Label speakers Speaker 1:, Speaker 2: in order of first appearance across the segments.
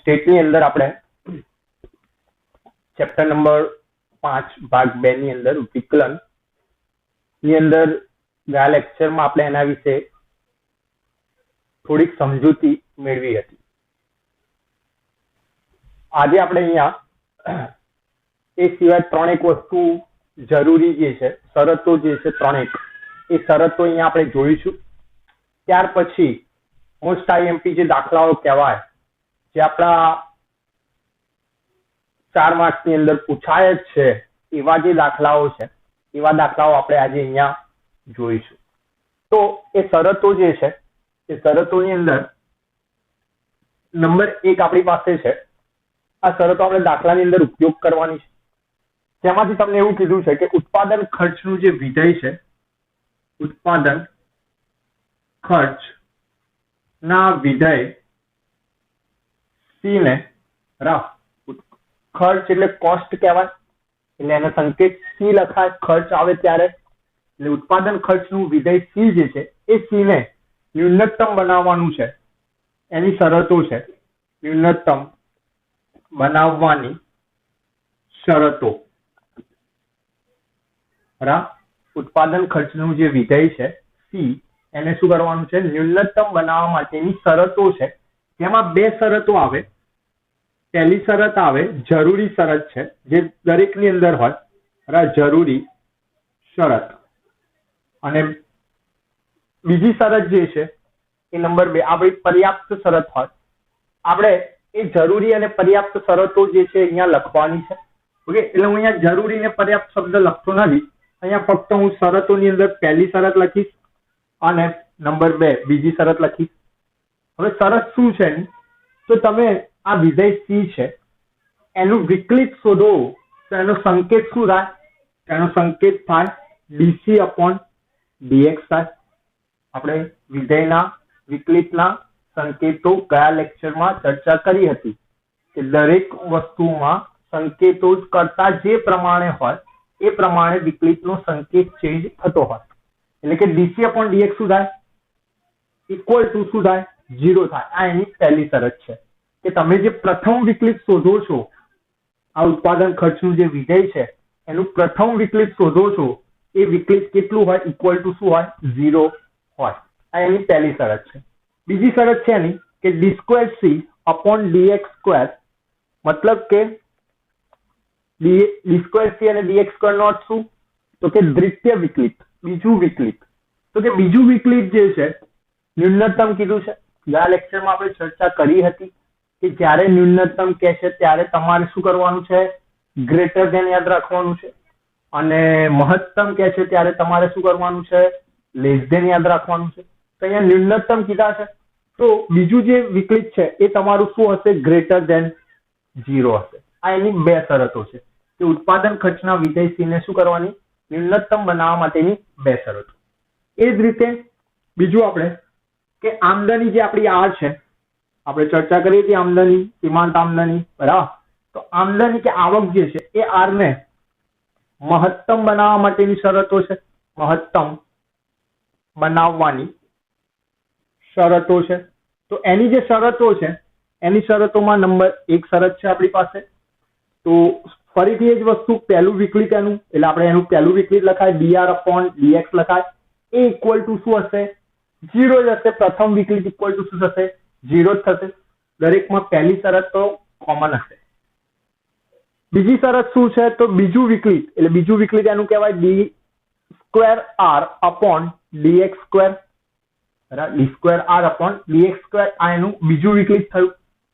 Speaker 1: સ્ટેટની અંદર આપણે chapter number 5 ભાગ 2 ની અંદર વિકલન ની અંદર ગયા લેક્ચરમાં આપણે એના વિશે થોડીક સમજૂતી મેળવી હતી. આજે આપણે અહીંયા એ સિવાય ત્રણેક વસ્તુ જરૂરી જે છે, શરતો જે છે ત્રણેક, એ શરતો અહીંયા આપણે જોઈશું. ત્યાર પછી મોસ્ટ આઈએમપી જે દાખલાઓ કહેવાય, જે આપણા 4 માર્ક્સની અંદર પૂછાય જ છે, એવા જે દાખલાઓ છે, એવા દાખલાઓ આપણે આજે અહીંયા જોઈશું. તો એ શરતો જે છે, એ શરતોની અંદર નંબર 1 આપણી પાસે છે. આ શરતો આપણે દાખલાની અંદર ઉપયોગ કરવાની છે. જેમાંથી તમને એવું કીધું છે કે ઉત્પાદન ખર્ચનું જે વિધેય છે, ઉત્પાદન ખર્ચ ના વિધેય સી ને ખર્ચ એટલે કોસ્ટ કહેવાય, એટલે એનો સંકેત સી લખાય ખર્ચ આવે ત્યારે. એટલે ઉત્પાદન ખર્ચનું વિધેય સી જે છે, એ સી ને ન્યૂનતમ બનાવવાનું છે. એની શરતો છે ન્યૂનતમ બનાવવાની શરતો. ઉત્પાદન ખર્ચનું જે વિધેય છે સી, એને શું કરવાનું છે? ન્યૂનતમ બનાવવા માટેની શરતો છે. જેમાં 2 શરતો આવે. પહેલી શરત આવે જરૂરી શરત છે, જે દરેકની અંદર હોય, જરૂરી શરત. અને બીજી શરત જે છે એ નંબર 2 આપણી પર્યાપ્ત શરત હોય. આપણે એ જરૂરી અને પર્યાપ્ત શરતો જે છે અહીંયા લખવાની છે. ઓકે, એટલે હું અહીંયા જરૂરી અને પર્યાપ્ત શબ્દ લખતો નથી. અહીંયા ફક્ત હું શરતોની અંદર પહેલી શરત લખીશ અને નંબર 2 બીજી શરત લખીશ. હવે શરત શું છે? તો તમે આ વિધેય સી છે એનું વિકલિત શોધો તો એનો સંકેત શું થાય? એનો સંકેત થાય dc/dx થાય. આપણે વિધેયના વિકલિતના સંકેતો ગયા લેક્ચરમાં ચર્ચા કરી હતી કે દરેક વસ્તુમાં સંકેતો કરતા જે પ્રમાણે હોય એ પ્રમાણે વિકલિતનો સંકેત ચેન્જ થતો હોય. એટલે કે dc/dx શું થાય? ઇક્વલ ટુ શું થાય? 0 થાય. આ એની પહેલી શરત છે કે તમે જે પ્રથમ વિકલિત શોધો છો, આ ઉત્પાદન ખર્ચનું જે વિધેય છે એનું પ્રથમ વિકલિત શોધો છો, એ વિકલિત કેટલું હોય? ઇક્વલ ટુ શું હોય? 0 હોય. આ એની પહેલી શરત છે. બીજી શરત છે એની કે d²c/dx², મતલબ કે d²c અને dx² નો અર્થ શું? તો કે દ્વિતીય વિકલિત, બીજું વિકલિત. તો કે બીજું વિકલિત જે છે ન્યૂનતમ કીધું છે. ગયા લેક્ચરમાં આપણે ચર્ચા કરી હતી કે જ્યારે ન્યૂનતમ કહે છે ત્યારે તમારે શું કરવાનું છે? ગ્રેટર ધેન યાદ રાખવાનું છે. અને મહત્તમ કહે છે ત્યારે તમારે શું કરવાનું છે? લેસ ધેન યાદ રાખવાનું છે. તો અહીંયા ન્યૂનતમ કીધા છે, તો બીજું જે વિકલિત છે એ તમારું શું હશે? ગ્રેટર ધેન 0 હશે. આ એની 2 શરતો છે કે ઉત્પાદન ખર્ચના વિધેય સી ને શું કરવાની? ન્યૂનતમ બનાવવા માટેની 2 શરતો. એ જ રીતે બીજું આપણે કે આમદની જે આપણી આર છે, આપણે ચર્ચા કરી હતી આમદની, સીમાંત આમદની, બરાબર. તો આમદની કે આવક જે છે એ આર ને મહત્તમ બનાવવા માટેની શરતો છે. મહત્તમ બનાવવાની શરતો છે. તો એની જે શરતો છે, એની શરતોમાં નંબર 1 શરત છે આપણી પાસે. તો ફરીથી એ જ વસ્તુ, પહેલું વિકલિત એનું, એટલે આપણે એનું પહેલું વિકલિત લખાય dr/dx લખાય. એ ઇક્વલ ટુ શું હશે? 0 જ હશે. પ્રથમ વિકલિત ઇક્વલ ટુ શું થશે? 0 જ થશે. દરેકમાં પહેલી શરત તો કોમન હશે. બીજી શરત શું છે? તો બીજું વિકલિત, એટલે બીજું વિકલિત એનું કહેવાય d²r/dx². d²r/dx². આ એનું બીજું વિકલિત થયું.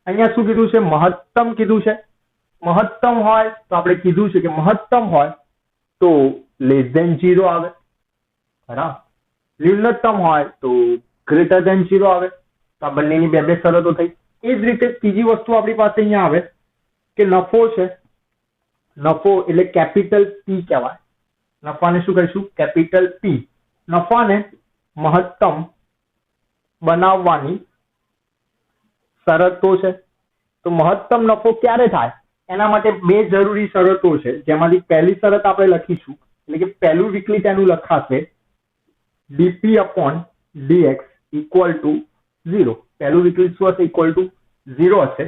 Speaker 1: અહીંયા શું કીધું છે? મહત્તમ કીધું છે. મહત્તમ હોય તો આપણે કીધું છે કે મહત્તમ હોય તો લેસ ધેન 0 આવે, બરાબર. ન્યૂનતમ હોય તો ગ્રેટર ધેન 0 આવે. તો આ બંનેની 2 શરતો થઈ. એ જ રીતે ત્રીજી વસ્તુ આપણી પાસે અહીંયા આવે કે નફો છે. નફો એટલે કેપિટલ P કહેવાય. નફાને શું કહીશું? Capital P. નફાને મહત્તમ બનાવવાની શરતો છે. તો મહત્તમ નફો ક્યારે થાય? એના માટે 2 જરૂરી શરતો છે, જેમાંથી પહેલી શરત આપણે લખીશું. એટલે કે પહેલું વિકલિત એનું લખાશે dp/dx = 0. પહેલું વિકલિત શું હશે? ઇક્વલ ટુ 0 હશે.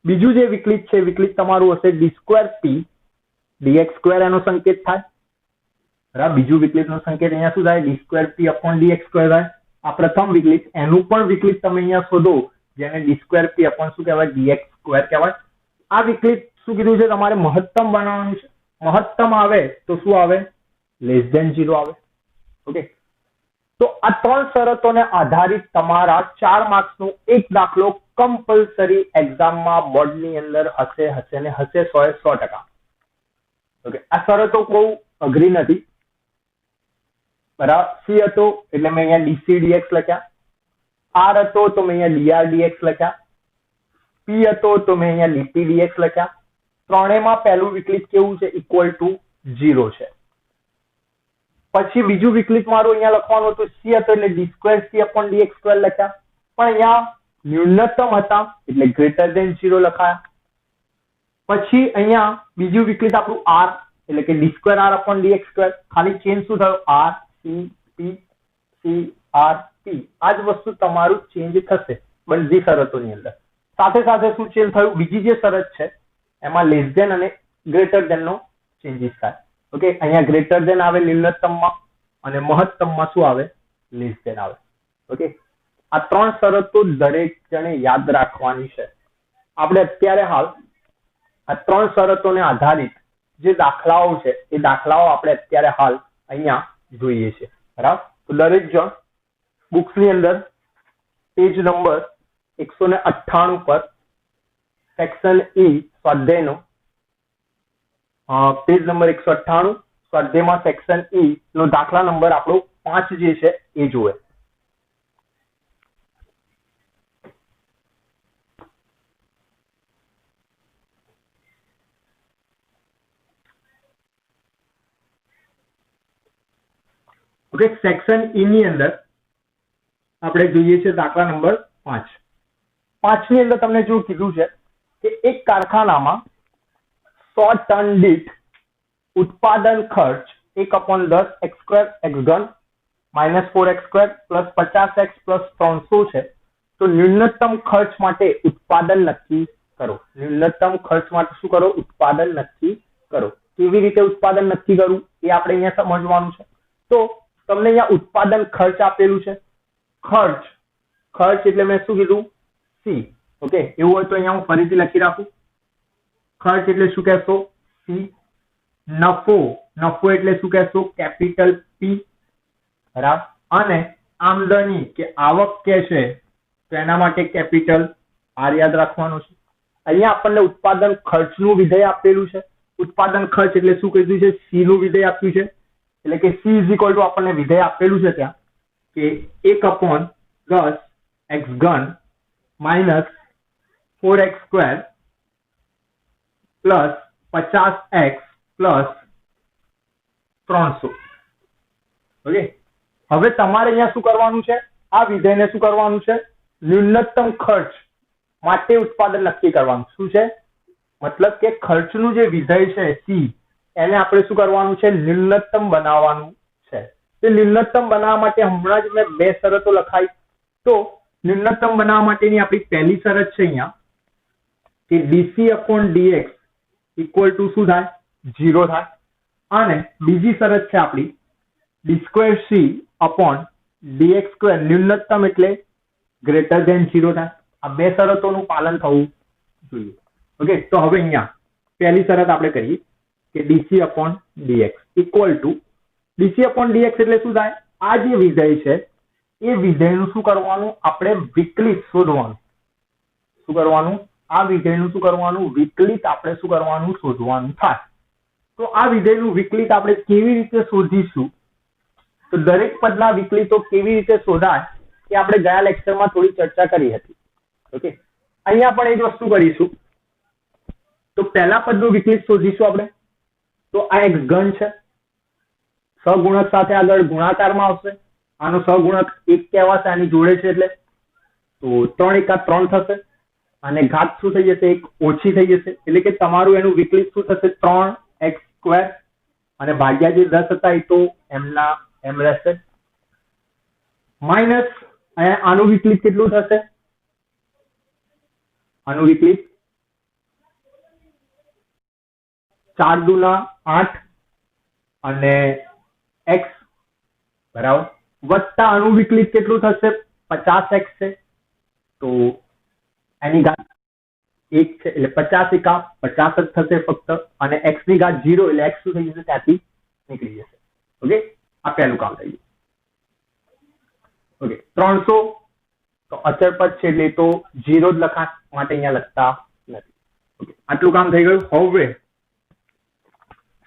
Speaker 1: બીજું જે વિકલિત છે, વિકલિત તમારું હશે d2p dx2 એનો સંકેત થાય, બરાબર. બીજું વિકલિતનો સંકેત અહીંયા શું થાય? d2p upon dx2 થાય. આ પ્રથમ વિકલિત, એનું પણ વિકલિત તમે અહીંયા શોધો, જેને d2p upon શું કહેવાય? dx2 કહેવાય. આ વિકલિત શું કીધું છે? તમારે મહત્તમ બનાવવાનું છે. મહત્તમ આવે તો શું આવે? લેસ ધેન 0 આવે. ઓકે, તો આ ત્રણ શરતોને આધારિત તમારા 4 માર્ક્સનો એક દાખલો કમ્પલસરી એક્ઝામમાં બોર્ડની અંદર હશે ને હશે 100%. ઓકે, આ શરતો બહુ અઘરી નથી, બરાબર. સી હતો એટલે મેં અહીંયા ડીસી ડીએક્સ લખ્યા, આર હતો તો મેં અહીંયા ડીઆર ડીએક્સ લખ્યા, પી હતો તો મેં અહીંયા ડીપી ડીએક્સ લખ્યા. ત્રણેયમાં પહેલું વિકલિત કેવું છે? ઇક્વલ ટુ 0 છે. પછી બીજું વિકલિત મારું અહીંયા લખવાનું હતું, સી હતો એટલે d2c upon dx2 લખ્યા, પણ અહીંયા ન્યૂનતમ હતા એટલે ગ્રેટર ધેન 0 લખાયા. પછી અહીંયા બીજું વિકલિત આપણું r એટલે કે d2r upon dx2, ખાલી ચેન્જ શું થયો? r c p c r p. આ જ વસ્તુ તમારું ચેન્જ થશે બધી શરતોની અંદર. સાથે સાથે શું ચેન્જ થયું? બીજી જે શરત છે એમાં લેસ ધેન અને ગ્રેટર ધેન નો ચેન્જીસ થાય. ઓકે, અહીંયા ગ્રેટર ધેન આવે ન્યૂનતમમાં અને મહત્તમમાં શું આવે? લેસ ધેન આવે. ઓકે, આ ત્રણ શરતો દરેક જણે યાદ રાખવાની છે. આપણે અત્યારે હાલ આ ત્રણ શરતોને આધારિત જે દાખલાઓ છે એ દાખલાઓ આપણે અત્યારે હાલ અહીંયા જોઈએ છે, બરાબર. તો દરેક જણ બુક્સની અંદર પેજ નંબર 198 પર સેક્શન E સ્વાધ્યાયનો પેજ નંબર 198 સ્વાધ્યાયમાં સેક્શન E નો દાખલા નંબર આપણો 5 જે છે એ જુએ. ઓકે, સેક્શન E ની અંદર આપણે જોઈએ છે દાખલા નંબર 5. 5 ની અંદર તમને જો કીધું છે કે એક કારખાનામાં 100 ટન દીઠ ઉત્પાદન ખર્ચ 1/10 x² x ઘન -4x² + 50x + 300 છે. તો ન્યૂનતમ ખર્ચ માટે ઉત્પાદન નક્કી કરો. ન્યૂનતમ ખર્ચ માટે શું કરો? ઉત્પાદન નક્કી કરો. કેવી રીતે ઉત્પાદન નક્કી કરવું એ આપણે અહીંયા સમજવાનું છે. તો તમને અહીંયા ઉત્પાદન ખર્ચ આપેલું છે. ખર્ચ એટલે મેં શું કીધું? સી. ઓકે, એવું હોય તો અહીંયા હું ફરીથી લખી રાખું. ખર્ચ એટલે શું કહેશો? સી. નફો એટલે શું કહેશો? કેપિટલ પી, બરાબર. અને આમદની કે આવક કે છે તો એના માટે કેપિટલ આર યાદ રાખવાનું છે. અહીંયા આપણને ઉત્પાદન ખર્ચનું વિધેય આપેલું છે. ઉત્પાદન ખર્ચ એટલે શું કીધું છે? સી નું વિધેય આપ્યું છે. એટલે કે સી ઇઝ ઇક્વલ ટુ આપણને વિધેય આપેલું છે ત્યાં કે 1/10 x ઘન -4x² + 50x + 300. ઓકે, હવે તમારે અહીંયા શું કરવાનું છે? આ વિધેયને શું કરવાનું છે? ન્યૂનતમ ખર્ચ માટે ઉત્પાદન નક્કી કરવાનું. શું છે? મતલબ કે ખર્ચનું જે વિધેય છે સી, એને આપણે શું કરવાનું છે? ન્યૂનતમ બનાવવાનું છે. તે ન્યૂનતમ બનાવવા માટે હમણાં જ મેં 2 શરતો લખાઈ. તો ન્યૂનતમ બનાવવા માટેની આપણી પહેલી શરત છે અહીંયા કે dc/dx ઇક્વલ ટુ શું થાય? 0 થાય. અને બીજી શરત છે આપણી d2c/dx² ન્યૂનતમ એટલે ગ્રેટર ધેન 0 થાય. આ 2 શરતોનું પાલન થવું જોઈએ. ઓકે, તો હવે અહીંયા પહેલી શરત આપણે કરીએ કે dc/dx ઇક્વલ ટુ dc/dx એટલે શું થાય? આ જે વિધેય છે એ વિધેયનું શું કરવાનું? આપણે વિકલિત શોધવાનું. શું કરવાનું? આ વિધેયનું શું કરવાનું? વિકલિત આપણે શું કરવાનું? શોધવાનું થાય. તો આ વિધેયનું વિકલિત આપણે કેવી રીતે શોધીશું? તો દરેક પદના વિકલિતો કેવી રીતે શોધાય એ આપણે ગયા લેક્ચરમાં થોડી ચર્ચા કરી હતી. ઓકે, અહીંયા પણ એ જ વસ્તુ કરીશું. તો પહેલા પદનું વિકલિત શોધીશું આપણે. તો આ x ઘન છે, સહગુણક સાથે આગળ ગુણાકારમાં આવશે. આનો સહગુણક 1 કહેવાશે આની જોડે છે એટલે. તો 3 × 3 થશે અને ઘાત શું થઈ જશે? 1 ઓછી થઈ જશે. એટલે કે તમારું એનું વિકલિત શું થશે? 3x² અને ભાગ્યા જે 10 હતા એ તો એમના એમ રહેશે. માઇનસ આનું વિકલિત કેટલું થશે? આનું વિકલિત 4 દુના 8 અને x બરાબર વત્તા આનું વિકલિત કેટલું થશે 50x છે તો એની ઘાત 1 છે એટલે 50 એકા 50 જ થશે ફક્ત અને x ની ઘાત 0 એટલે x શું થઈ જશે ત્યાંથી નીકળી જશે ઓકે આ પહેલું કામ થઈ ગયું ઓકે 300 તો અચળ પદ છે એટલે તો 0 જ લખાણ માટે અહીંયા લખતા નથી ઓકે આટલું કામ થઈ ગયું હવે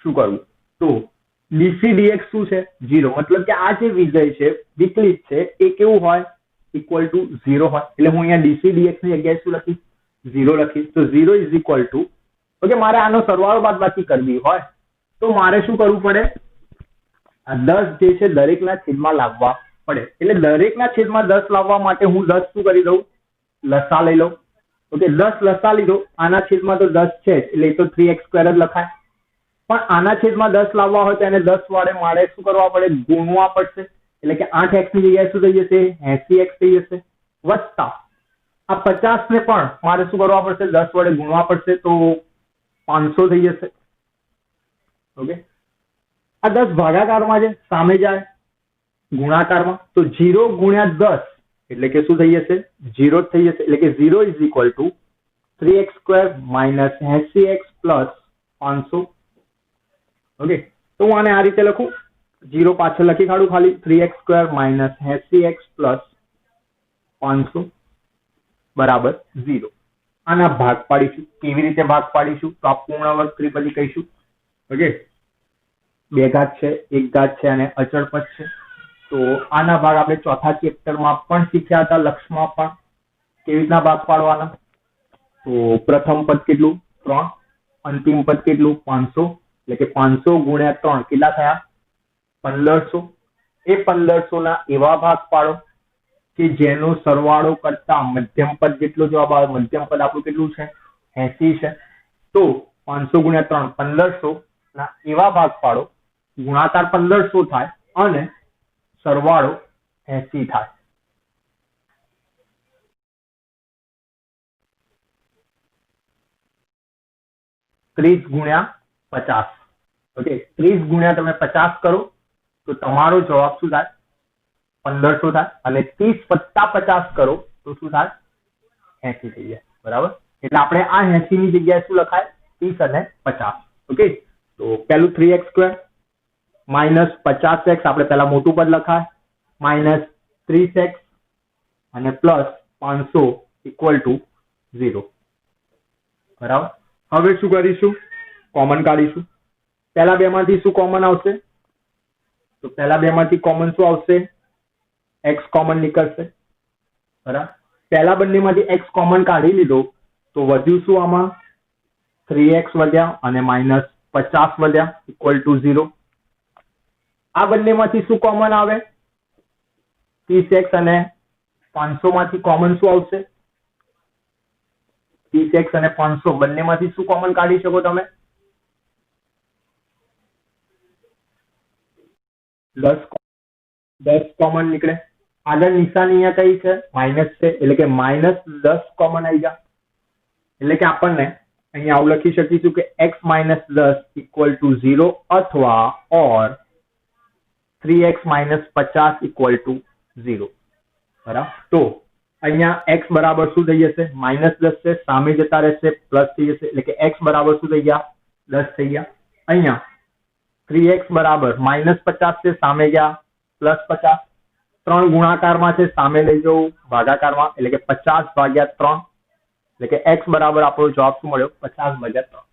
Speaker 1: શું કરવું તો dc dx શું છે 0 મતલબ કે આ જે વિધેય છે વિકલિત છે એ કેવું હોય ઇક્વલ ટુ 0 હોય એટલે હું અહીંયા dc dx ની જગ્યાએ શું લખીશ 0 લખીશ તો 0 ઇઝ ઇક્વલ ટુ ઓકે મારે આનો સરવાળો બાદબાકી કરવી હોય તો મારે શું કરવું પડે આ 10 જે છે દરેકના છેદમાં લાવવા પડે એટલે દરેકના છેદમાં 10 લાવવા માટે હું 10 શું કરી દઉં લસા લઈ લઉં ઓકે 10 લસા લીધો આના છેદમાં તો 10 છે એટલે એ તો 3x² જ લખાય પણ આના છેદમાં 10 લાવવા હોય તો એને 10 વડે મારે શું કરવા પડે ગુણવા પડશે એટલે કે 8x ની જગ્યાએ શું થઈ જશે 80x થઈ જશે વત્તા આ 50 ને પણ મારે શું કરવા પડશે 10 વડે ગુણવા પડશે તો 500 થઈ જશે ઓકે આ 10 ભાગાકારમાં છે સામે જાય ગુણાકારમાં તો 0 ગુણ્યા 10 એટલે કે શું થઈ જશે 0 જ થઈ જશે એટલે કે 0 is equal to 3x² minus 80x plus 500 okay તો હું આને આ રીતે લખું 0 પાછળ લખી કાઢું ખાલી 3x² માઇનસ 80x પ્લસ 500 બરાબર 0 આના ભાગ પાડીશું કેવી રીતે ભાગ પાડીશું તો આ પૂર્ણ વર્ગ ત્રિપદી કહીશું ઓકે 2 ઘાત છે 1 ઘાત છે અને અચળ પદ છે તો આના ભાગ આપણે ચોથા ચેપ્ટરમાં પણ શીખ્યા હતા લક્ષમાં પણ કેવી રીતના ભાગ પાડવાના તો પ્રથમ પદ કેટલું 3 અંતિમ પદ કેટલું 500 એટલે કે 500 ગુણ્યા 3 કેટલા થયા 1500 એ 1500 ના એવા ભાગ પાડો કે જેનો સરવાળો કરતા મધ્યમ પદ જેટલો જવાબ આવે મધ્યમ પદ આપણું કેટલું છે 80 છે તો 500 ગુણ્યા 3 1500 ના એવા ભાગ પાડો ગુણાકાર 1500 થાય અને સરવાળો 80 થાય 30 ગુણ્યા 50 ઓકે 30 ગુણ્યા તમે 50 કરો તો તમારો જવાબ શું થાય 1500 થાય અને 30 વત્તા 50 કરો તો શું થાય 80 થઈ જાય બરાબર એટલે આપણે આ 80 ની જગ્યાએ શું લખાય 30 અને 50 ઓકે તો પહેલું 3x² માઇનસ 50x આપણે પહેલા મોટું પદ લખાય માઇનસ 30x અને પ્લસ 500 ઇક્વલ ટુ 0 બરાબર હવે શું કરીશું કોમન કાઢીશું પહેલા બે માંથી શું કોમન આવશે તો પહેલા બે માંથી કોમન શું આવશે x કોમન નીકળશે બરાબર પહેલા બંનેમાંથી x કોમન કાઢી લીધો તો વધ્યું શું આમાં 3x વધ્યા અને માઇનસ 50 વધ્યા ઇક્વલ ટુ 0 આ બંનેમાંથી શું કોમન આવે 30x અને 500 માંથી કોમન શું આવશે 30x અને 500 બંનેમાંથી શું કોમન કાઢી શકો તમે 10 કોમન નીકળે આગળ નિશાની અહીંયા કઈ છે માઇનસ છે એટલે કે માઇનસ 10 કોમન આવી ગયા એટલે કે આપણને અહીંયા આવું લખી શકીશું કે x માઇનસ 10 ઇક્વલ ટુ 0 અથવા ઓર 3x માઇનસ 50 ઇક્વલ ટુ 0 બરાબર તો અહીંયા x બરાબર શું થઈ જશે માઇનસ 10 છે સામે જતા રહેશે પ્લસ થઈ જશે એટલે કે x બરાબર શું થઈ ગયા 10 થઈ ગયા અહીંયા 3x બરાબર માઇનસ 50 છે સામે ગયા પ્લસ 50 3 ગુણાકારમાં છે સામે લઈ જવું ભાગાકારમાં એટલે કે 50 ભાગ્યા 3 એટલે કે x બરાબર આપણો જવાબ શું મળ્યો 50 ભાગ્યા 3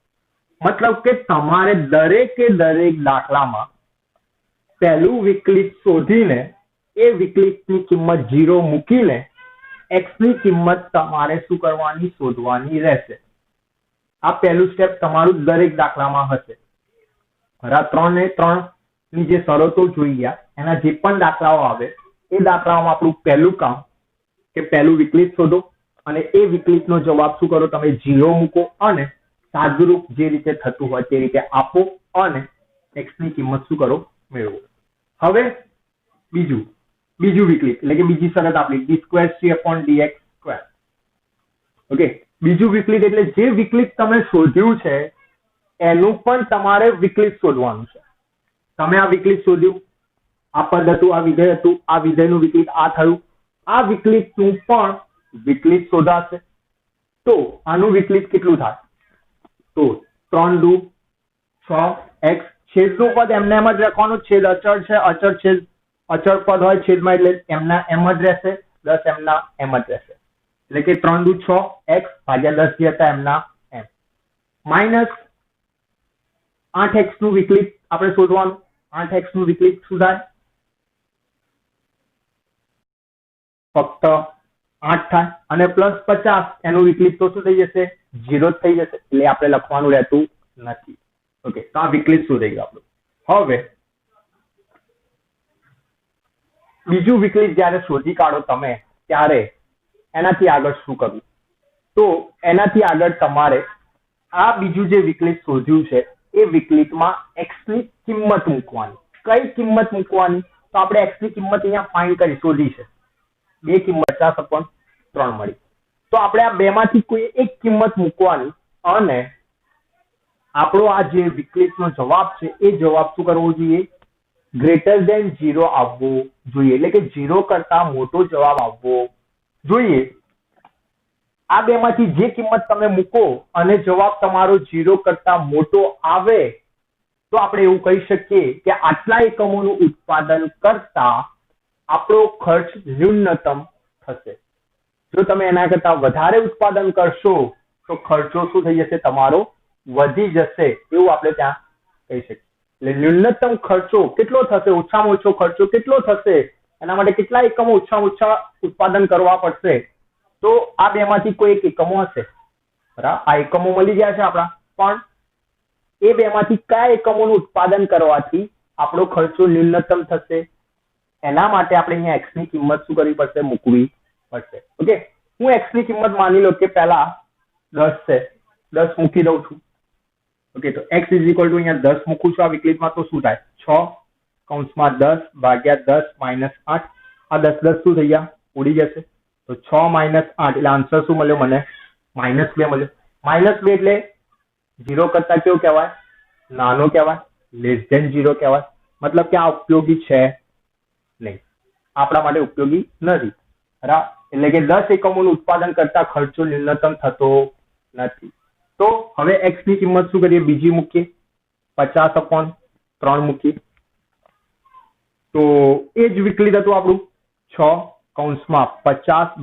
Speaker 1: મતલબ કે તમારે દરેકે દરેક દાખલામાં પહેલું વિકલિત શોધીને એ વિકલિતની કિંમત 0 મૂકીને x ની કિંમત તમારે શું કરવાની શોધવાની રહેશે આ પહેલું સ્ટેપ તમારું દરેક દાખલામાં હશે બરાબર 3 ને 3 ની જે શરતો જોઈ ગયા એના જે પણ દાખલાઓ આવે એ દાખલામાં આપણું પહેલું કામ કે પહેલું વિકલિત શોધો અને એ વિકલિતનો જવાબ શું કરો તમે 0 મૂકો અને સાદુરૂપ જે રીતે થતું હોય તે રીતે આપો અને x ની કિંમત શું કરો મેળવો હવે બીજું વિકલિત એટલે કે બીજી શરત આપણી d²c/dx². ઓકે બીજું વિકલિત એટલે જે વિકલિત તમે શોધ્યું છે એનું પણ તમારે વિકલિત શોધવાનું છે. તમે આ વિકલિત શોધ્યું, આ પદ હતું, આ વિધેય હતું, આ વિધેયનું વિકલિત આ થયું, આ વિકલિતનું પણ વિકલિત શોધાશે. તો આનું વિકલિત કેટલું થાય? તો 3 દુ 6x, છેદનું પદ એમને એમ જ રાખવાનું, છેદ અચળ છે, અચળ છેદ અચળ પદ હોય છેદમાં એટલે એમના એમ જ રહેશે, 10 એમના એમ જ રહેશે. એટલે કે 3 દુ 6x ભાગ્યા 10 જે હતા એમના એમ, માઇનસ 8x નું વિકલિત આપણે શોધવાનું. 8x નું વિકલિત શું થાય? ફક્ત 8 થાય, અને પ્લસ 50 એનું વિકલિત તો શું થઈ જશે? 0 થઈ જશે. એટલે આપણે લખવાનું રહેતું નથી. ઓકે, તો આ વિકલિત શું થઈ ગયું આપણું. હવે બીજું વિકલિત જ્યારે શોધી કાઢો તમે, ત્યારે એનાથી આગળ શું કરવું? તો એનાથી આગળ તમારે આ બીજું જે વિકલિત શોધ્યું છે એ વિકલિતમાં x ની કિંમત મૂકવાની. કઈ કિંમત મૂકવાની? તો આપણે x ની કિંમત અહીંયા ફાઇન્ડ કરી શોધી છે. બે કિંમત 50/3 મળી. તો આપણે આ બેમાંથી કોઈ એક કિંમત મૂકવાની અને આપણો આ જે વિકલિતનો જવાબ છે એ જવાબ શું કરવો જોઈએ? ગ્રેટર ધેન 0 આવવો જોઈએ. એટલે કે 0 કરતા મોટો જવાબ આવવો જોઈએ. આ બેમાંથી જે કિંમત તમે મૂકો અને જવાબ તમારો 0 કરતા મોટો આવે તો આપણે એવું કહી શકીએ કે આટલા એકમોનું ઉત્પાદન કરતા આપણો ખર્ચ ન્યૂનતમ થશે. જો તમે એના કરતા વધારે ઉત્પાદન કરશો તો ખર્ચો શું થઈ જશે? તમારો વધી જશે. એવું આપણે ત્યાં કહી શકીએ. એટલે ન્યૂનતમ ખર્ચો કેટલો થશે? ઓછામાં ઓછો ખર્ચો કેટલો થશે? એના માટે કેટલા એકમો ઓછામાં ઓછા ઉત્પાદન કરવા પડશે? તો આ બેમાંથી કોઈ એક એકમો હશે. બરાબર, આ એકમો મળી ગયા છે આપણા, પણ એ બેમાંથી કયા એકમોનું ઉત્પાદન કરવાથી આપણો ખર્ચો ન્યૂનતમ થશે? એના માટે આપણે અહીંયા x ની કિંમત શું કરવી પડશે? મૂકવી પડશે. ઓકે, હું x ની કિંમત માની લો કે પહેલા 10 છે, 10 મૂકી દઉં છું. ઓકે, તો x = અહીંયા 10 મૂકું છું આ વિકલિતમાં, તો શું થાય? 6 (10 / 10 - 8, આ 10 10 શું થઈ ગયા? ઉડી જશે. તો 6 - 8 એટલે આન્સર શું મળ્યો મને? -2 મળ્યો. -2 એટલે 0 કરતા કેવો કહેવાય? નાનો કહેવાય, લેસ ધેન 0 કહેવાય. મતલબ કે આ ઉપયોગી છે નહીં, આપણા માટે ઉપયોગી નથી. બરાબર, એટલે કે 10 એકમોનું ઉત્પાદન કરતા ખર્ચો ન્યૂનતમ થતો નથી. તો હવે x ની કિંમત શું કરીએ? બીજી મૂકીએ, 50/3 મૂકીએ. તો એ જ વિકલિત હતું આપણું, 6 (50/3 -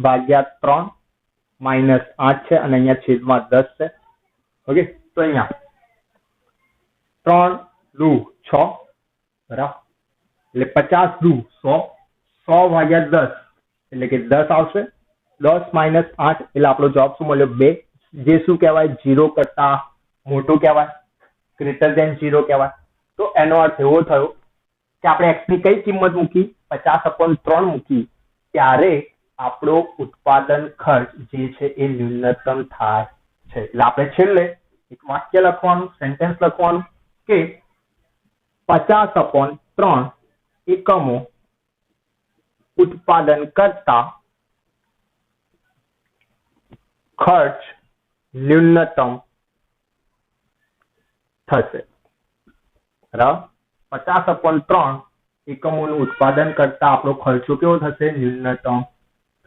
Speaker 1: 8 છે અને અહીંયા છેદમાં 10 છે. ઓકે, તો અહીંયા 3 દુ 6, બરાબર, એટલે 50 દુ 100, 100/10 એટલે કે 10 આવશે. 10 - 8 એટલે આપણો જવાબ શું મળ્યો? 2. જે શું કહેવાય? 0 કરતા મોટો કહેવાય, ગ્રેટર ધેન 0 કહેવાય. તો એનો અર્થ એવો થયો કે આપણે x ની કઈ કિંમત મૂકી? 50/3 મૂકી, ત્યારે આપણો ઉત્પાદન ખર્ચ જે છે એ ન્યૂનતમ થાય છે. એટલે આપણે છેલ્લે એક વાક્ય લખવાનું, સેન્ટેન્સ લખવાનું કે 50/3 એકમો ઉત્પાદન કરતા ખર્ચ ન્યૂનતમ થશે. બરાબર, 50/3 એકમોનું ઉત્પાદન કરતા આપણો ખર્ચો કેવો થશે? ન્યૂનતમ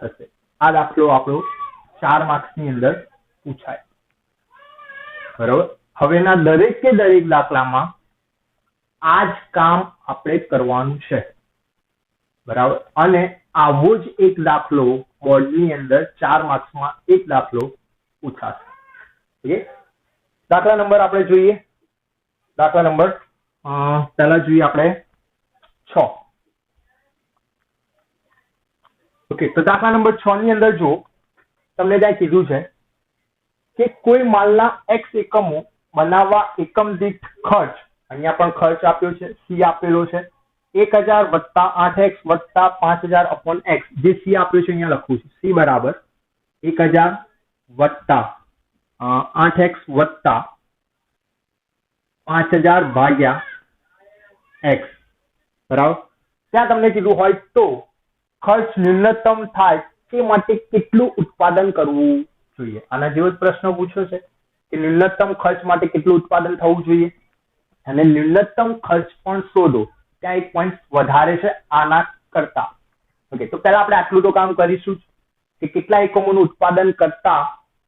Speaker 1: થશે. આ દાખલો આપણો 4 માર્ક્સની અંદર પૂછાય. બરાબર, હવેના દરેક દાખલામાં આ જ કામ આપણે કરવાનું છે. બરાબર, અને આવો જ એક દાખલો બોર્ડની અંદર 4 માર્ક્સમાં એક દાખલો પૂછાશે. ઓકે, દાખલા નંબર આપણે જોઈએ. દાખલા નંબર પહેલા જોઈએ આપણે 6. ઓકે, તો દાખલા નંબર 6 ની અંદર જો તમને ત્યાં કીધું છે કે કોઈ માલના x એકમો બનાવવા એકમ દીઠ ખર્ચ, અહીંયા પણ ખર્ચ આપ્યો છે, c આપેલો છે, 1000 + 8x + 5000/x. જે c આપ્યો છે અહીંયા લખું છું. c બરાબર 1000 + 8x + 5000/x. બરાબર, ત્યાં તમને કીધું હોય તો ખર્ચ ન્યૂનતમ થાય તે માટે કેટલું ઉત્પાદન કરવું જોઈએ? આના જેવો જ પ્રશ્ન પૂછ્યો છે કે ન્યૂનતમ ખર્ચ માટે કેટલું ઉત્પાદન થવું જોઈએ અને ન્યૂનતમ ખર્ચ પણ શોધો. ત્યાં એક પોઈન્ટ વધારે છે આના કરતા. ઓકે, તો પહેલા આપણે આટલું તો કામ કરીશું કે કેટલા એકમોનું ઉત્પાદન કરતા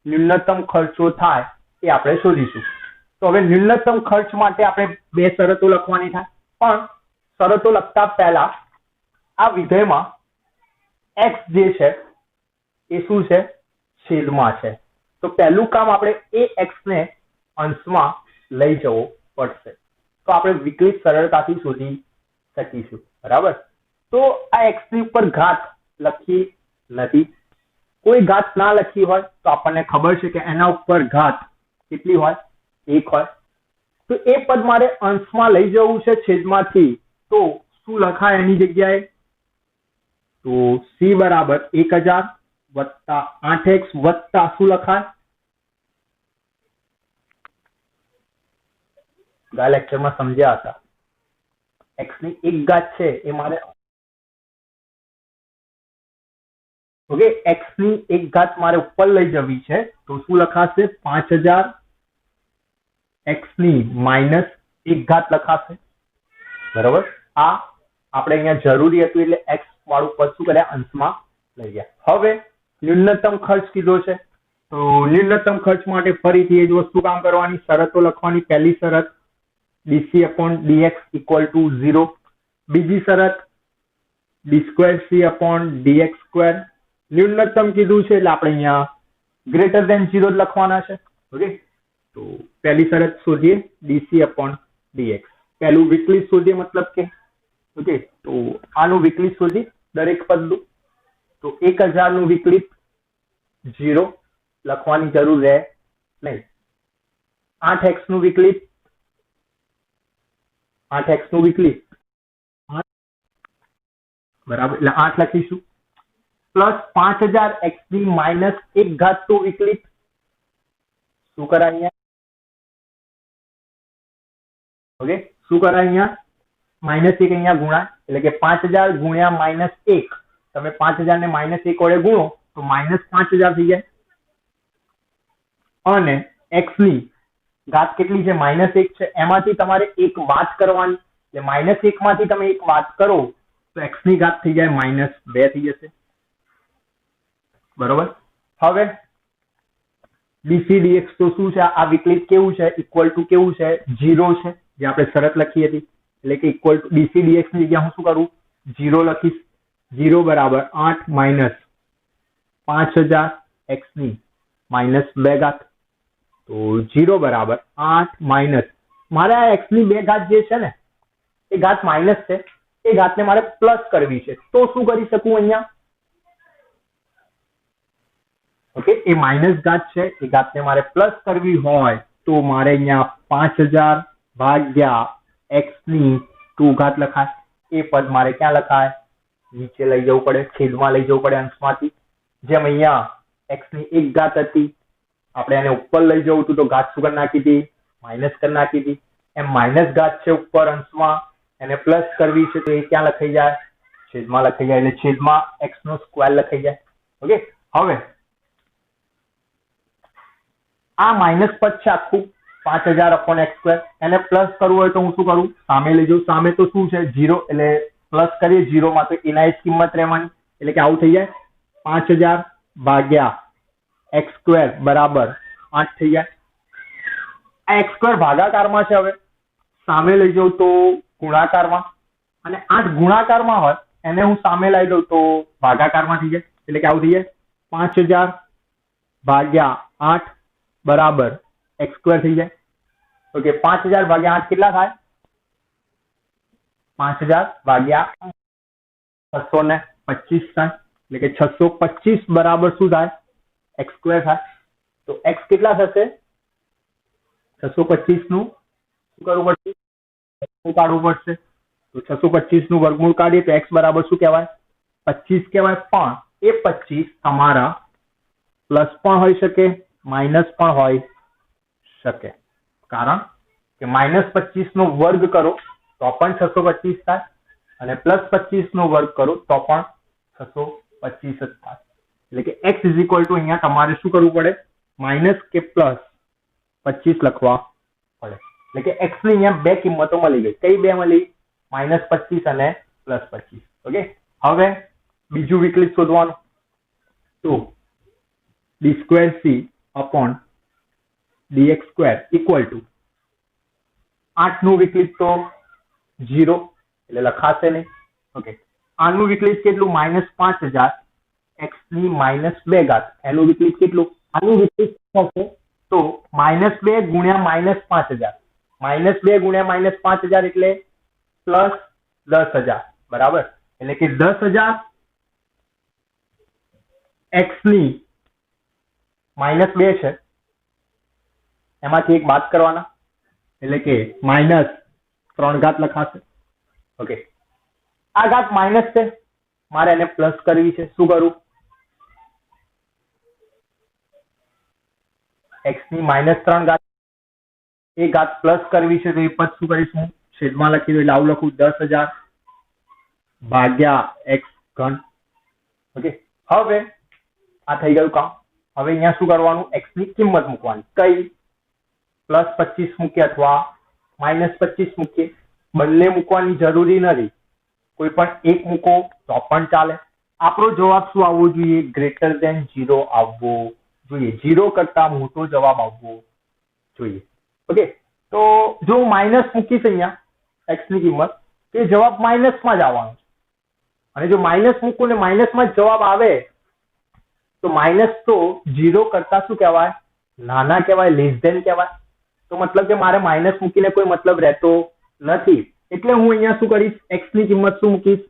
Speaker 1: ન્યૂનતમ ખર્ચો થાય એ આપણે શોધીશું. તો હવે ન્યૂનતમ ખર્ચ માટે આપણે બે શરતો લખવાની થાય, પણ શરતો લખતા પહેલા આ વિધેયમાં x જે છે એ શું છે? છેદમાં છે. તો પહેલું કામ આપણે એ x ને અંશમાં લઈ જવો પડશે, તો આપણે વિકલિત સરળતાથી શોધી શકીશું. બરાબર. તો આ x ની ઉપર ઘાત લખી નથી. કોઈ ઘાત ના લખી હોય તો આપણને ખબર છે કે એના ઉપર ઘાત કેટલી હોય? 1 હોય. તો એ પદ મારે અંશમાં લઈ જવું છે છેદમાંથી, તો શું લખાય એની જગ્યાએ? તો c બરાબર 1000 વત્તા 8x વત્તા શું લખાય? ગયા લેક્ચરમાં સમજ્યા હતા, x ની એક ઘાત છે એ મારે ઓકે x ની એક ઘાત મારે ઉપર લઈ જવી છે, તો શું લખાશે? 5000 x ની માઇનસ એક ઘાત લખાશે. બરાબર. આ આપણે અહીંયા જરૂરી હતું એટલે x વાળું પદ શું કર્યા? અંશમાં લઈ ગયા. હવે ન્યૂનતમ ખર્ચ કીધો છે, તો ન્યૂનતમ ખર્ચ માટે ફરીથી એ જ વસ્તુ કામ કરવાની, શરતો લખવાની. પહેલી શરત dc/dx = 0. બીજી શરત d2c/dx². ન્યૂનતમ કીધું છે એટલે આપણે અહીંયા > 0 જ લખવાના છે. ઓકે, તો પહેલી શરત શોધીએ dc/dx. પહેલું વિકલિત શોધીએ, મતલબ કે ઓકે, તો આનું વિકલિત શોધીએ દરેક પદનું. તો 1000 નું વિકલિત 0 લખવાની જરૂર રહે નહીં. 8x નું વિકલિત 8 બરાબર, એટલે 8 લખીશું. પ્લસ 5000 x ની માઇનસ એક ઘાત તો વિકલિત શું કરાય અહીંયા? ઓકે, શું કરાય અહીંયા? -1 અહીંયા ગુણાય, એટલે કે 5000 ગુણ્યા -1. તમે 5000 ને -1 વડે ગુણો તો -5000 થઈ જાય. અને x ની ઘાત કેટલી છે? -1 છે. એમાંથી તમારે એક વાત કરવાની, એટલે -1 માંથી તમે એક વાત કરો તો x ની ઘાત થઈ જાય -2 થઈ જશે. બરોબર. હવે dc/dx તો શું છે? આ વિકલિત કેવું છે? ઇક્વલ ટુ કેવું છે? 0 છે, જે આપણે શરત લખી હતી. એટલે કે ઇક્વલ ટુ dc/dx ની જગ્યાએ હું શું કરું? 0 લખીશ. 0 બરાબર 8 માઇનસ 5000 x ની -2 ઘાત. તો 0 બરાબર 8 માઇનસ, મારે આ x ની 2 ઘાત જે છે ને એ ઘાત માઇનસ છે, એ ઘાતને મારે પ્લસ કરવી છે. તો શું કરી શકું અહીંયા? ઓકે, એ માઇનસ ઘાત છે, એ ઘાતને મારે પ્લસ કરવી હોય તો મારે અહીંયા 5000 ભાગ્યા x ની 2 ઘાત લખાય. એ પદ મારે ક્યાં લખાય? નીચે લઈ જવું પડે, છેદમાં લઈ જવું પડે અંશમાંથી. જેમ અહીંયા x ની એક ઘાત હતી, આપણે એને ઉપર લઈ જવું હતું તો ઘાત શું કરી નાખી હતી? માઇનસ કરી નાખી હતી. એમ માઇનસ ઘાત છે ઉપર અંશમાં, એને પ્લસ કરવી છે તો એ ક્યાં લખાઈ જાય? છેદમાં લખાઈ જાય, એટલે છેદમાં x નો સ્ક્વેર લખાઈ જાય. ઓકે, હવે આ માઇનસ પદ છે આખું 5000/x², એને પ્લસ કરવું હોય તો હું શું કરું? સામે લઈ જાઉં. સામે તો શું છે? 0, એટલે પ્લસ કરીએ 0 માં તો એના જ કિંમત રહેવાની, એટલે કે આવું થઈ જાય 5000 ભાગ્યા x² બરાબર 8 થઈ જાય. આ x² ભાગાકારમાં છે. હવે સામે લઈ જાઉં તો ગુણાકારમાં, અને 8 ગુણાકારમાં હોય એને હું સામે લઈ દઉં તો ભાગાકારમાં થઈ જાય, એટલે કે આવું થઈ જાય 5000 ભાગ્યા 8 બરાબર x² થઈ જાય. ઓકે, 5000 ભાગ્યા 8 કેટલા થાય? 5000 ભાગ્યા 625 થાય, એટલે કે 625 બરાબર શું થાય? x² થાય. તો x કેટલા થશે? 625 નું શું કરવું પડશે? કાઢવું પડશે. તો 625 નું વર્ગમૂળ કાઢીએ તો x બરાબર શું કહેવાય? 25 કહેવાય. પણ એ 25 તમારા પ્લસ પણ હોઈ શકે, માઇનસ પણ હોઈ શકે, કારણ કે -25 નો વર્ગ કરો તો પણ 625 થાય, અને +25 નો વર્ગ કરો તો પણ 625 જ થાય. એટલે કે x = અહીંયા તમારે શું કરવું પડે? માઇનસ કે પ્લસ 25 લખવા પડે. એટલે કે x ની અહીંયા બે કિંમતો મળી ગઈ. કઈ બે મળી? -25 અને +25. ઓકે, હવે બીજું વિકલિત શોધવાનું. તો d2c upon dx² equal to 8 નું વિકલિત તો 0 એટલે લખાશે નહીં. ઓકે, 8 નું વિકલિત કેટલું? -5000 x ની -2 ઘાત. એનું વિકલિત કેટલું? આનું વિકલિત થશે તો -2 ગુણ્યા -5000. -2 ગુણ્યા -5000 એટલે +10,000 બરાબર. એટલે કે 10,000 x ની -2 છે એમાંથી એક બાદ કરવાના એટલે કે -3 ઘાત લખાશે. ઓકે, આ ઘાત માઇનસ છે, મારે એને પ્લસ કરવી છે. શું કરું? x ની -3 ઘાત એ ઘાત પ્લસ કરવી છે તો એ પદ શું કરીશું? છેદમાં લખી દો. એટલે આવું લખું 10,000 ભાગ્યા x ઘન. ઓકે, હવે આ થઈ ગયું કામ. હવે અહીંયા શું કરવાનું? x ની કિંમત મૂકવાની. કઈ? +25 મૂકીએ અથવા -25 મૂકીએ. બંને મૂકવાની જરૂરી નથી, કોઈ પણ એક મૂકો તો પણ ચાલે. આપણો જવાબ શું આવવો જોઈએ? ગ્રેટર ધેન 0 આવવો જોઈએ. 0 કરતા મોટો જવાબ આવવો જોઈએ. ઓકે, તો જો માઇનસ મૂકીશ અહીંયા x ની કિંમત, તો જવાબ માઇનસમાં જ આવવાનો છે. અને જો માઇનસ મૂકું ને માઇનસમાં જ જવાબ આવે તો માઇનસ તો 0 કરતા શું કહેવાય? નાના કહેવાય, લેસ ધેન કહેવાય. તો મતલબ કે મારે માઇનસ મૂકીને કોઈ મતલબ રહેતો નથી. એટલે હું અહીંયા શું કરીશ? x ની કિંમત શું મૂકીશ?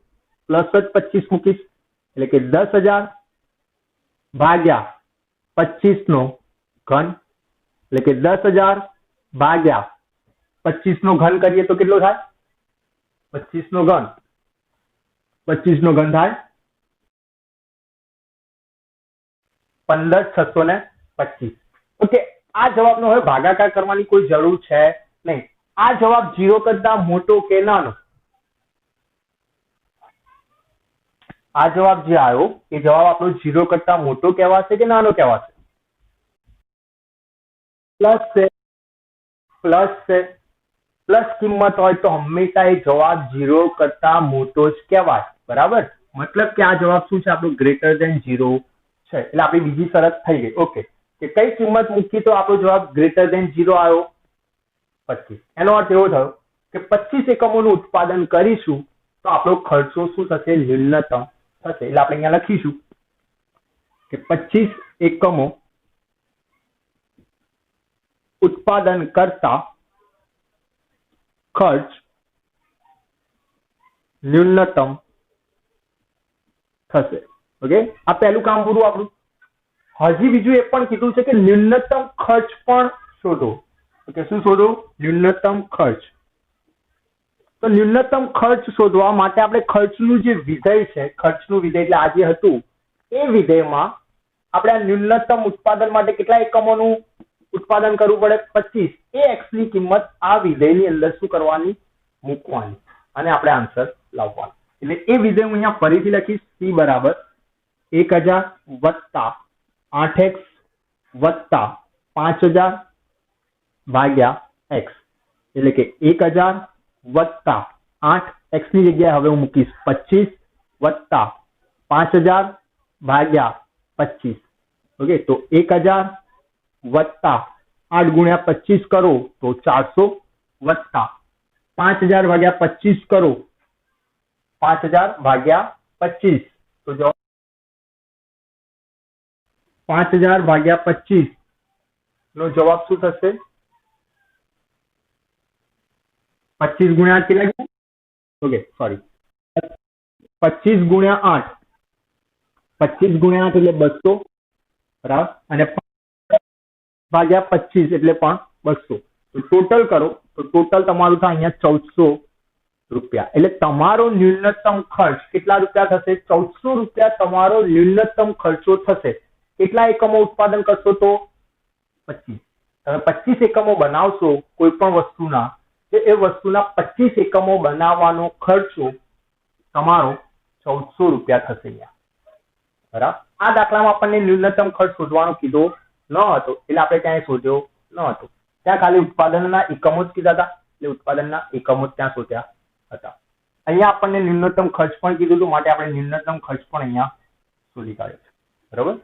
Speaker 1: +25 મૂકીશ. એટલે કે 10,000 ભાગ્યા 25 નો ઘન. એટલે કે 10,000 ભાગ્યા 25 નો ઘન કરીએ તો કેટલો થાય? 25 નો ઘન. 25 નો ઘન થાય 15,625. ઓકે, આ જવાબનો હવે ભાગાકાર કરવાની કોઈ જરૂર છે નહીં. આ જવાબ 0 કરતા મોટો કે નાનો? આ જવાબ જે આવ્યો એ જવાબ આપણો 0 કરતા મોટો કહેવાશે કે નાનો કહેવાશે? પ્લસ છે. પ્લસ છે. પ્લસ કિંમત હોય તો હંમેશા એ જવાબ 0 કરતા મોટો જ કહેવાય. બરાબર. મતલબ કે આ જવાબ શું છે? આપણો ગ્રેટર ધેન 0 છે. એટલે આપણી બીજી શરત થઈ ગઈ. ઓકે, કે કઈ કિંમત મૂકી તો આપણો જવાબ ગ્રેટર ધેન 0 આવ્યો? 25. એનો અર્થ એવો થયો કે 25 એકમોનું ઉત્પાદન કરીશું તો આપણો ખર્ચો શું થશે? ન્યૂનતમ થશે. એટલે આપણે અહીંયા લખીશું કે 25 એકમો ઉત્પાદન કરતા ખર્ચ ન્યૂનતમ થશે. ઓકે, આ પહેલું કામ પૂરું આપણું. હજી બીજું એ પણ કીધું છે કે ન્યૂનતમ ખર્ચ પણ શોધો. ઓકે, શું શોધો? ન્યૂનતમ ખર્ચ. તો ન્યૂનતમ ખર્ચ શોધવા માટે આપણે ખર્ચનું જે વિધેય છે, ખર્ચનું વિધેય એટલે આ જે હતું એ વિધેયમાં આપણે આ ન્યૂનતમ ઉત્પાદન માટે કેટલા એકમોનું ઉત્પાદન કરવું પડે? 25. એ x ની કિંમત આ વિધેયની અંદર શું કરવાની? મૂકવાની અને આપણે આન્સર લાવવાનો. એટલે એ વિધેય હું અહીંયા ફરીથી લખીશ. c બરાબર 1000 વત્તા 8x વત્તા 5000 ભાગ્યા x. એટલે કે 1000 વત્તા 8x ની જગ્યાએ હવે હું મૂકીશ 25 વત્તા 5000 ભાગ્યા 25. ઓકે, તો 1000 વત્તા 8 ગુણ્યા 25 કરો તો 400 વત્તા 5000 ભાગ્યા 25 કરો 5000 ભાગ્યા 25 તો જવાબ 5000 ભાગ્યા 25 નો જવાબ શું થશે? 25 ગુણ્યા 8 કેટલા? ઓકે, સોરી, 25 ગુણ્યા 8. 25 ગુણ્યા 8 એટલે 200 બરાબર. અને ભાગ્યા 25 એટલે પણ 200. તો ટોટલ કરો તો ટોટલ તમારું થાય અહીંયા 1400 રૂપિયા. એટલે તમારો ન્યૂનતમ ખર્ચ કેટલા રૂપિયા થશે? 1400 રૂપિયા તમારો ન્યૂનતમ ખર્ચો થશે. કેટલા એકમો ઉત્પાદન કરશો? તો 25. તમે 25 એકમો બનાવશો કોઈ પણ વસ્તુના, એ વસ્તુના 25 એકમો બનાવવાનો ખર્ચો તમારો 1400 રૂપિયા થશે અહીંયા. બરાબર. આ દાખલામાં આપણને ન્યૂનતમ ખર્ચ શોધવાનો કીધો ન હતો એટલે આપણે ક્યાંય શોધ્યો ન હતો. ત્યાં ખાલી ઉત્પાદનના એકમો જ કીધા હતા, એટલે ઉત્પાદનના એકમો જ ત્યાં શોધ્યા હતા. અહીંયા આપણને ન્યૂનતમ ખર્ચ પણ કીધું હતું, માટે આપણે ન્યૂનતમ ખર્ચ પણ અહીંયા શોધી કાઢ્યો છે. બરોબર.